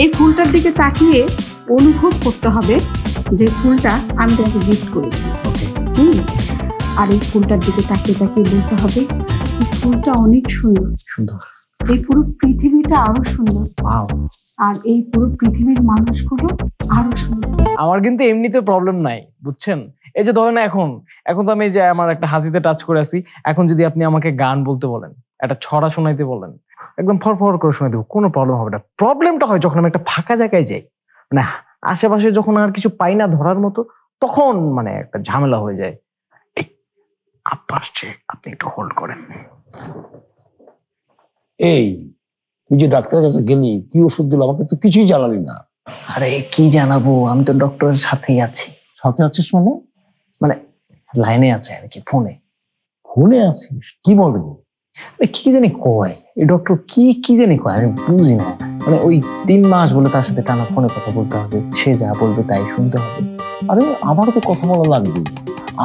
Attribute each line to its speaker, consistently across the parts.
Speaker 1: এই ফুলটার দিকে তাকিয়ে অনুভব করতে হবে যে ফুলটা আমি তোমাকে গিফট করেছি। আর এই ফুলটার দিকে তাকিয়ে তাকিয়ে বলতে হবে যে ফুলটা অনেক সুন্দর সুন্দর, এই পুরো পৃথিবীটা আরো সুন্দর, আর এই পুরো পৃথিবীর মানুষগুলো আরো সুন্দর।
Speaker 2: আমার কিন্তু এমনিতে প্রবলেম নাই, বুঝছেন? এই যে ধরেন এখন তো আমি যে আমার একটা হাতিতে টাচ করে আছি, এখন যদি আপনি আমাকে গান বলতে বলেন, একটা ছড়া শোনাইতে বলেন, একদম ফর করে শোনাই দেবো, কোনো প্রবলেম হবে না। প্রবলেমটা হয় যখন আমি একটা ফাঁকা জায়গায় যাই, মানে আশেপাশে যখন আর কিছু পাই না ধরার মতো, তখন মানে একটা ঝামেলা হয়ে যায়। আব্বা আসছে, আপনি একটু হোল্ড করেন।
Speaker 3: এই তুই যে ডাক্তারের কাছে গেলি, কি ওষুধ দিল আমাকে তো কিছুই জানালি না।
Speaker 2: আরে কি জানাবো, আমি তো ডক্টরের সাথেই আছি।
Speaker 3: সাথে আছিস মানে?
Speaker 2: মানে লাইনে আছে আর কি, ফোনে
Speaker 3: আছিস? কি বলে?
Speaker 2: কি জানি কয় এই ডক্টর, কি জানি কয়, আমি বুঝি না। মানে ওই 3 মাস বলে তার সাথে টানা ফোনে কথা বলতে হবে, সে যা বলবে তাই শুনতে হবে।
Speaker 3: আরে আমারও তো কথা বলা লাগবে,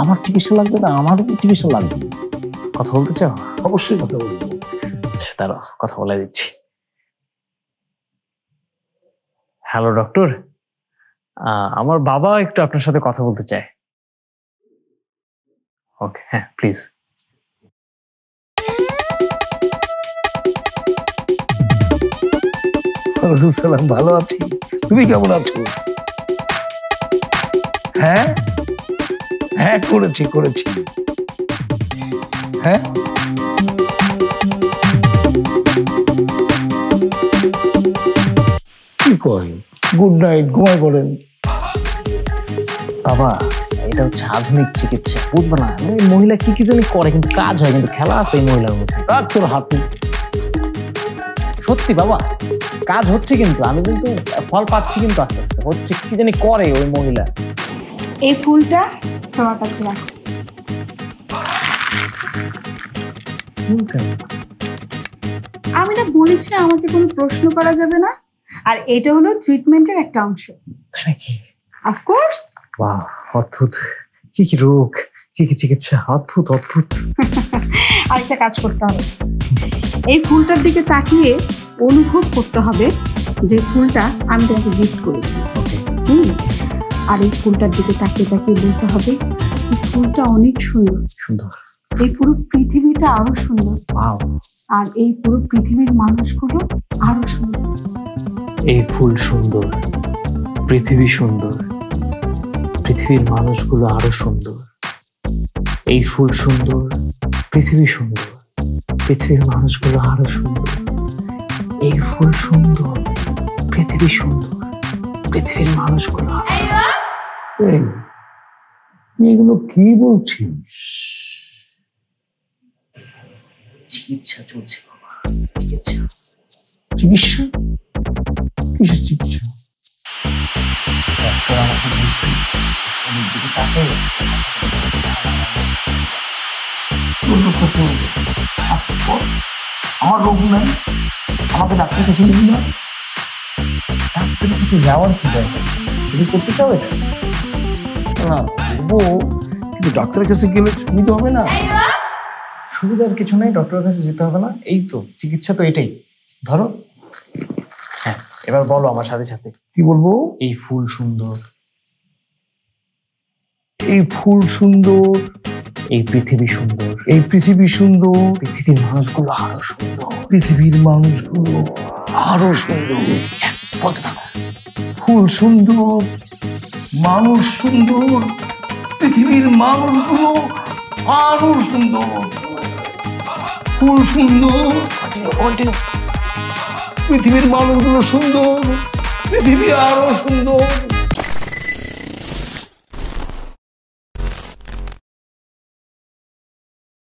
Speaker 3: আমার চিকিৎসা লাগবে না? আমারও চিকিৎসা লাগবে।
Speaker 2: কথা বলতে চাও?
Speaker 3: অবশ্যই কথা বলবো।
Speaker 2: তারা কথা বলে দিচ্ছি। হ্যালো ডক্টর, আমার বাবা একটু আপনার সাথে কথা বলতে চায়। ওকে, হ্যাঁ প্লিজ।
Speaker 3: সালাম, ভালো আছি, তুমি কেমন আছো? হ্যাঁ হ্যাঁ করেছি হ্যাঁ। কি কয়? গুড নাইট, ঘুমাই পড়েন।
Speaker 2: বাবা এটা হচ্ছে আধুনিক চিকিৎসা, বুঝবে না? মহিলা কি জানি করে, কিন্তু কাজ হয়, কিন্তু খেলা আছে এই মহিলার মধ্যে।
Speaker 3: তোর হাতে
Speaker 2: সত্যি বাবা কাজ হচ্ছে, কিন্তু আমি কিন্তু ফল পাচ্ছি, কিন্তু আস্তে আস্তে হচ্ছে। কি জানি করে ওই মহিলা।
Speaker 1: এই ফুলটা তোমার কাছে রাখো।
Speaker 2: ফুল কেন?
Speaker 1: আমি না বলেছি আমাকে কোনো প্রশ্ন করা যাবে না, আর এটা হলো ট্রিটমেন্টের একটা অংশ।
Speaker 2: তাই নাকি?
Speaker 1: অফকোর্স।
Speaker 2: বাহ, অদ্ভুত। কি রোগ, কি চিকিৎসা, অদ্ভুত।
Speaker 1: আরেকটা কাজ করতে হবে, এই ফুলটার দিকে তাকিয়ে অনুভব করতে হবে যে ফুলটা আমি তোমাকে গিফট করেছি। আর এই ফুলটার দিকে তাকিয়ে তাকিয়ে বলতে হবে যে ফুলটা অনেক সুন্দর সুন্দর, এই পুরো পৃথিবীটা আরো সুন্দর, আর এই পুরো পৃথিবীর মানুষগুলো আরো সুন্দর।
Speaker 2: এই ফুল সুন্দর, পৃথিবী সুন্দর, পৃথিবীর মানুষগুলো আরো সুন্দর। এই ফুল সুন্দর, পৃথিবী সুন্দর, পৃথিবীর মানুষগুলো আরো সুন্দর। এই ফুল সুন্দর, পৃথিবী সুন্দর, পৃথিবীর মানুষগুলো আরো সুন্দর।
Speaker 3: এগুলো কি বলছিস?
Speaker 2: চিকিৎসা চলছে বাবা, চিকিৎসা।
Speaker 3: চিকিৎসা? কিসের চিকিৎসা?
Speaker 2: ডক্টর আমাকে বলছে ওদের দিকে তাকাও।
Speaker 3: আমার রোগ নাই, আমাকে ডাক্তারের কাছে নিবি না?
Speaker 2: ডাক্তারের কাছে যাওয়ার কি দরকার? তুমি করতে চাও এটা?
Speaker 3: না কিন্তু ডাক্তারের কাছে গেলে সুবিধা হবে না?
Speaker 2: সুবিধার কিছু নেই, ডক্টরের কাছে যেতে হবে না। এই তো চিকিৎসা, তো এটাই। ধরো, হ্যাঁ এবার বলো আমার সাথে সাথে।
Speaker 3: কি বলবো?
Speaker 2: এই ফুল সুন্দর,
Speaker 3: এই ফুল সুন্দর,
Speaker 2: এই পৃথিবী সুন্দর,
Speaker 3: এই পৃথিবী সুন্দর,
Speaker 2: পৃথিবীর মানুষগুলো আরো সুন্দর,
Speaker 3: পৃথিবীর মানুষগুলো আরো সুন্দর।
Speaker 2: বলতে থাকো।
Speaker 3: ফুল সুন্দর, মানুষ সুন্দর, পৃথিবীর মানুষগুলো আরো সুন্দর। ফুল সুন্দর, পৃথিবীর মানুষগুলো সুন্দর, পৃথিবী আরো সুন্দর।